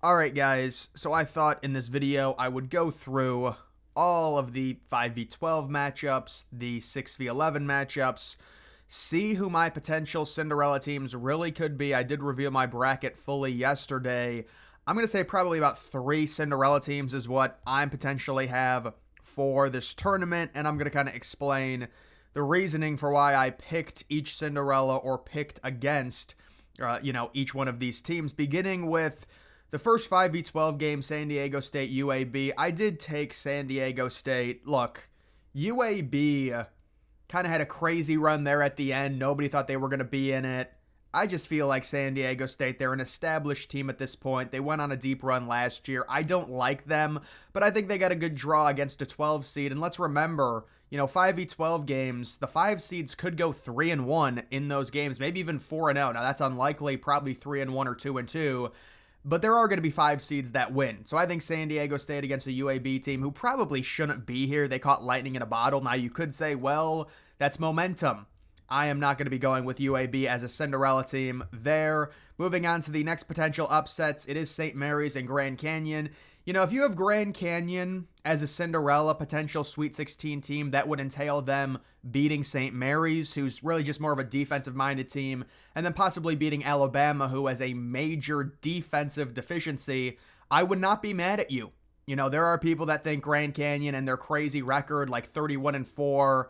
Alright guys, so I thought in this video I would go through all of the 5v12 matchups, the 6v11 matchups, see who my potential Cinderella teams really could be. I did reveal my bracket fully yesterday. I'm going to say probably about 3 Cinderella teams is what I potentially have for this tournament, and I'm going to kind of explain the reasoning for why I picked each Cinderella or picked against, each one of these teams, beginning with the first 5v12 game, San Diego State UAB. I did take San Diego State. Look, UAB kind of had a crazy run there at the end. Nobody thought they were going to be in it. I just feel like San Diego State, they're an established team at this point. They went on a deep run last year. I don't like them, but I think they got a good draw against a 12 seed. And let's remember, 5v12 games, the 5 seeds could go 3-1 in those games, maybe even 4-0. Now that's unlikely, probably 3-1 or 2-2. But there are going to be 5 seeds that win. So I think San Diego State against a UAB team who probably shouldn't be here. They caught lightning in a bottle. Now you could say, well, that's momentum. I am not going to be going with UAB as a Cinderella team there. Moving on to the next potential upsets, it is St. Mary's and Grand Canyon. If you have Grand Canyon as a Cinderella potential Sweet 16 team, that would entail them beating St. Mary's, who's really just more of a defensive-minded team, and then possibly beating Alabama, who has a major defensive deficiency. I would not be mad at you. There are people that think Grand Canyon and their crazy record, like 31-4,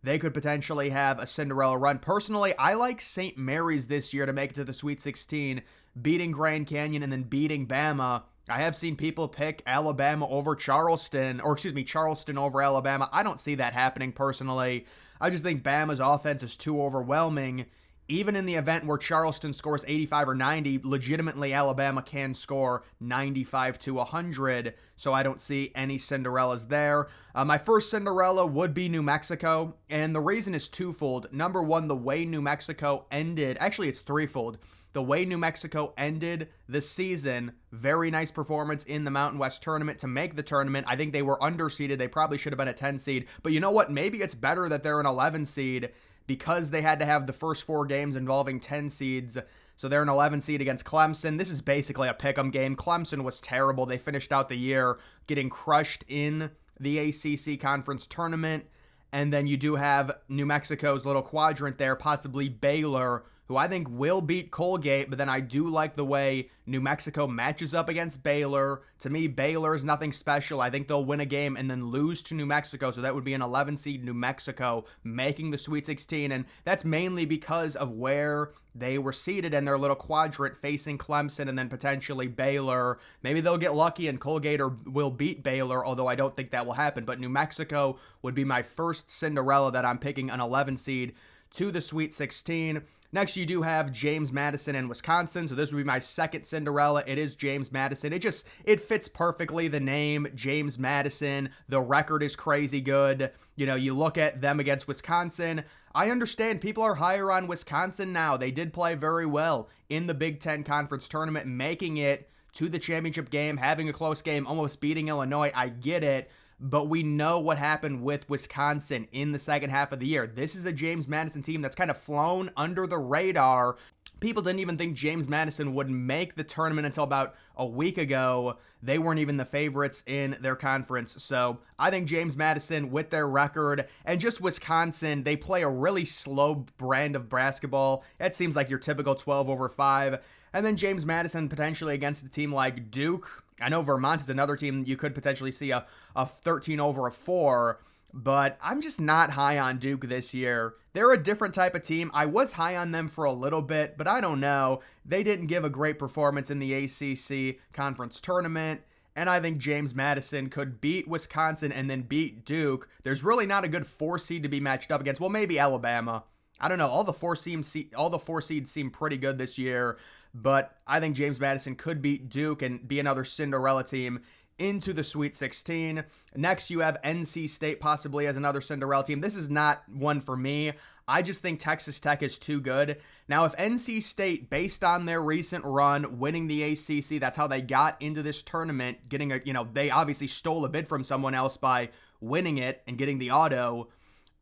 they could potentially have a Cinderella run. Personally, I like St. Mary's this year to make it to the Sweet 16, beating Grand Canyon and then beating Bama. I have seen people pick Alabama over Charleston over Alabama. I don't see that happening personally. I just think Bama's offense is too overwhelming. Even in the event where Charleston scores 85 or 90, legitimately Alabama can score 95 to 100, so I don't see any Cinderellas there. My first Cinderella would be New Mexico, and the reason is twofold. Number one, the way New Mexico ended, actually it's threefold. The way New Mexico ended the season, very nice performance in the Mountain West tournament to make the tournament. I think they were underseeded. They probably should have been a 10 seed, but you know what? Maybe it's better that they're an 11 seed because they had to have the first 4 games involving 10 seeds. So they're an 11 seed against Clemson. This is basically a pick'em game. Clemson was terrible. They finished out the year getting crushed in the ACC conference tournament. And then you do have New Mexico's little quadrant there, possibly Baylor, who I think will beat Colgate, but then I do like the way New Mexico matches up against Baylor. To me, Baylor is nothing special. I think they'll win a game and then lose to New Mexico, so that would be an 11 seed New Mexico making the Sweet 16, and that's mainly because of where they were seated in their little quadrant facing Clemson and then potentially Baylor. Maybe they'll get lucky and Colgate will beat Baylor, although I don't think that will happen, but New Mexico would be my first Cinderella that I'm picking an 11 seed to the Sweet 16. Next, you do have James Madison and Wisconsin, so this would be my second Cinderella. It is James Madison. It fits perfectly, the name, James Madison. The record is crazy good. You look at them against Wisconsin. I understand people are higher on Wisconsin now. They did play very well in the Big Ten Conference Tournament, making it to the championship game, having a close game, almost beating Illinois. I get it. But we know what happened with Wisconsin in the second half of the year. This is a James Madison team that's kind of flown under the radar. People didn't even think James Madison would make the tournament until about a week ago. They weren't even the favorites in their conference. So I think James Madison, with their record, and just Wisconsin, they play a really slow brand of basketball. It seems like your typical 12-5. And then James Madison potentially against a team like Duke. I know Vermont is another team you could potentially see a 13-4, but I'm just not high on Duke this year. They're a different type of team. I was high on them for a little bit, but I don't know. They didn't give a great performance in the ACC conference tournament, and I think James Madison could beat Wisconsin and then beat Duke. There's really not a good 4 seed to be matched up against. Well, maybe Alabama. I don't know. All the 4 seeds seem pretty good this year, but I think James Madison could beat Duke and be another Cinderella team into the Sweet 16. Next, you have NC State possibly as another Cinderella team. This is not one for me. I just think Texas Tech is too good. Now, if NC State, based on their recent run, winning the ACC, that's how they got into this tournament, they obviously stole a bid from someone else by winning it and getting the auto.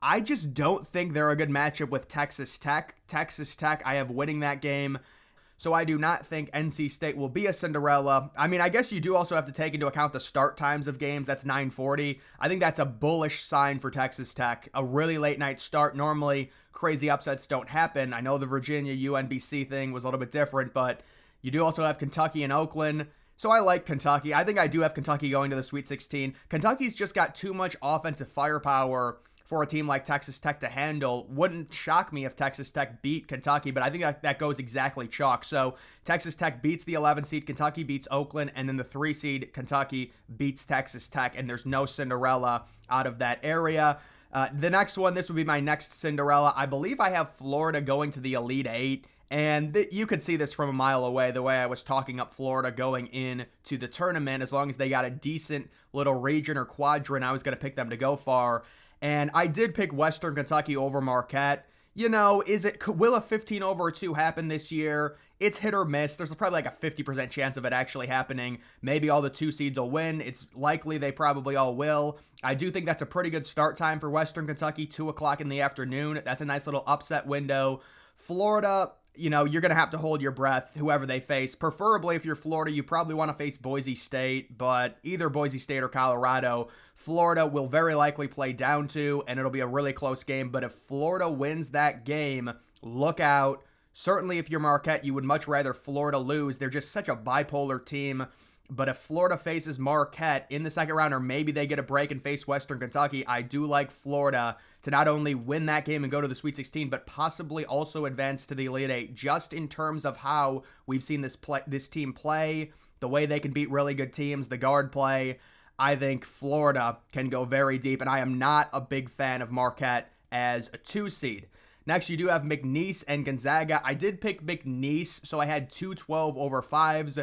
I just don't think they're a good matchup with Texas Tech. Texas Tech, I have winning that game. So I do not think NC State will be a Cinderella. I mean, I guess you do also have to take into account the start times of games. That's 9:40. I think that's a bullish sign for Texas Tech. A really late night start. Normally, crazy upsets don't happen. I know the Virginia UNBC thing was a little bit different, but you do also have Kentucky and Oakland. So I like Kentucky. I think I do have Kentucky going to the Sweet 16. Kentucky's just got too much offensive firepower for a team like Texas Tech to handle. Wouldn't shock me if Texas Tech beat Kentucky, but I think that goes exactly chalk. So Texas Tech beats the 11 seed, Kentucky beats Oakland, and then the 3 seed, Kentucky, beats Texas Tech, and there's no Cinderella out of that area. The next one, this would be my next Cinderella. I believe I have Florida going to the Elite Eight. And you could see this from a mile away, the way I was talking up Florida going into the tournament. As long as they got a decent little region or quadrant, I was going to pick them to go far. And I did pick Western Kentucky over Marquette. You know, will a 15/2 happen this year? It's hit or miss. There's probably like a 50% chance of it actually happening. Maybe all the 2 seeds will win. It's likely they probably all will. I do think that's a pretty good start time for Western Kentucky, 2 o'clock in the afternoon. That's a nice little upset window. Florida, you know, you're going to have to hold your breath, whoever they face. Preferably, if you're Florida, you probably want to face Boise State, but either Boise State or Colorado, Florida will very likely play down to, and it'll be a really close game. But if Florida wins that game, look out. Certainly, if you're Marquette, you would much rather Florida lose. They're just such a bipolar team. But if Florida faces Marquette in the second round, or maybe they get a break and face Western Kentucky, I do like Florida to not only win that game and go to the Sweet 16, but possibly also advance to the Elite Eight, just in terms of how we've seen this team play, the way they can beat really good teams, the guard play. I think Florida can go very deep, and I am not a big fan of Marquette as a 2 seed. Next, you do have McNeese and Gonzaga. I did pick McNeese, so I had 2 12/5s.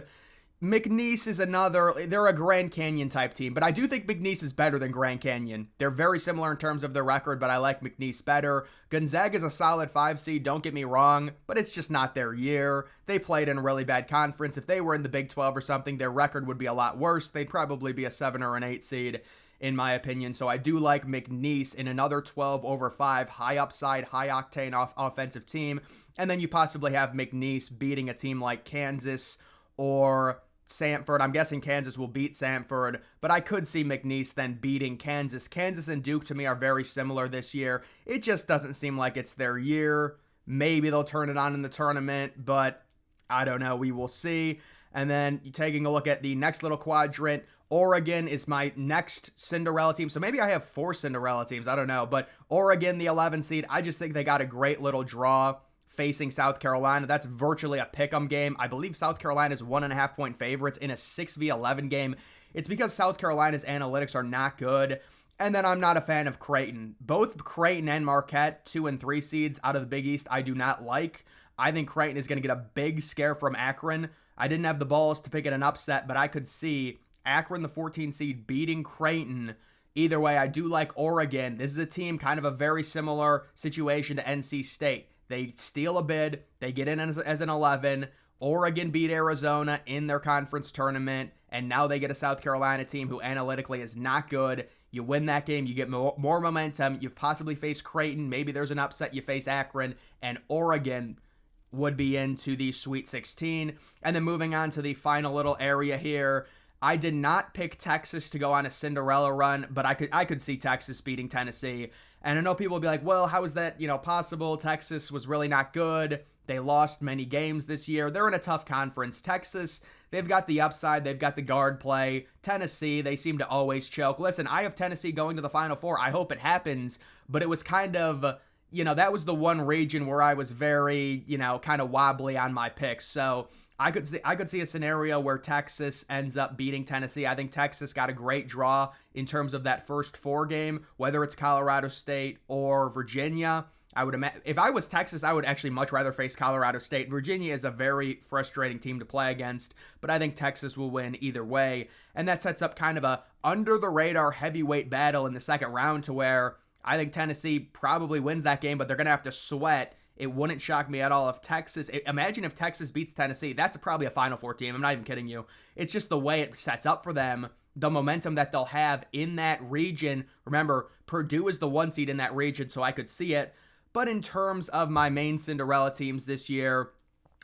McNeese is they're a Grand Canyon type team, but I do think McNeese is better than Grand Canyon. They're very similar in terms of their record, but I like McNeese better. Gonzaga is a solid 5 seed, don't get me wrong, but it's just not their year. They played in a really bad conference. If they were in the Big 12 or something, their record would be a lot worse. They'd probably be a 7 or an 8 seed, in my opinion. So I do like McNeese in another 12/5, high upside, high octane offensive team. And then you possibly have McNeese beating a team like Kansas or Samford. I'm guessing Kansas will beat Samford, but I could see McNeese then beating Kansas. Kansas and Duke to me are very similar this year. It just doesn't seem like it's their year. Maybe they'll turn it on in the tournament, but I don't know. We will see. And then taking a look at the next little quadrant, Oregon is my next Cinderella team. So maybe I have 4 Cinderella teams. I don't know. But Oregon, the 11 seed, I just think they got a great little draw facing South Carolina. That's virtually a pick'em game. I believe South Carolina is 1.5 point favorites in a 6v11 game. It's because South Carolina's analytics are not good. And then I'm not a fan of Creighton. Both Creighton and Marquette, 2 and 3 seeds out of the Big East, I do not like. I think Creighton is going to get a big scare from Akron. I didn't have the balls to pick it an upset, but I could see Akron, the 14 seed, beating Creighton. Either way, I do like Oregon. This is a team kind of a very similar situation to NC State. They steal a bid. They get in as an 11. Oregon beat Arizona in their conference tournament, and now they get a South Carolina team who analytically is not good. You win that game, you get more momentum. You've possibly faced Creighton. Maybe there's an upset. You face Akron, and Oregon would be into the Sweet 16. And then moving on to the final little area here, I did not pick Texas to go on a Cinderella run, but I could see Texas beating Tennessee. And I know people will be like, well, how is that, possible? Texas was really not good. They lost many games this year. They're in a tough conference. Texas, they've got the upside. They've got the guard play. Tennessee, they seem to always choke. Listen, I have Tennessee going to the Final Four. I hope it happens, but it was kind of, that was the one region where I was very, kind of wobbly on my picks. So I could see a scenario where Texas ends up beating Tennessee. I think Texas got a great draw in terms of that first 4 game, whether it's Colorado State or Virginia. If I was Texas, I would actually much rather face Colorado State. Virginia is a very frustrating team to play against, but I think Texas will win either way. And that sets up kind of a under the radar heavyweight battle in the second round, to where I think Tennessee probably wins that game, but they're going to have to sweat. It wouldn't shock me at all if imagine if Texas beats Tennessee. That's probably a Final Four team. I'm not even kidding you. It's just the way it sets up for them, the momentum that they'll have in that region. Remember, Purdue is the 1 seed in that region, so I could see it. But in terms of my main Cinderella teams this year,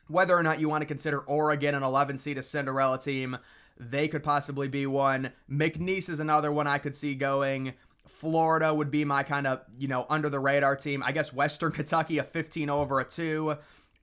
Whether or not you want to consider Oregon an 11 seed a Cinderella team, they could possibly be one. McNeese is another one I could see going. Florida would be my kind of, under the radar team. I guess Western Kentucky, a 15 over a 2.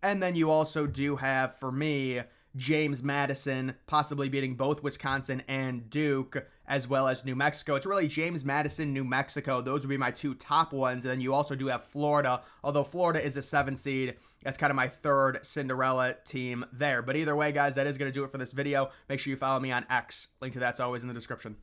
And then you also do have, for me, James Madison possibly beating both Wisconsin and Duke, as well as New Mexico. It's really James Madison, New Mexico. Those would be my 2 top ones. And then you also do have Florida, although Florida is a 7 seed. That's kind of my 3rd Cinderella team there. But either way, guys, that is going to do it for this video. Make sure you follow me on X. Link to that's always in the description.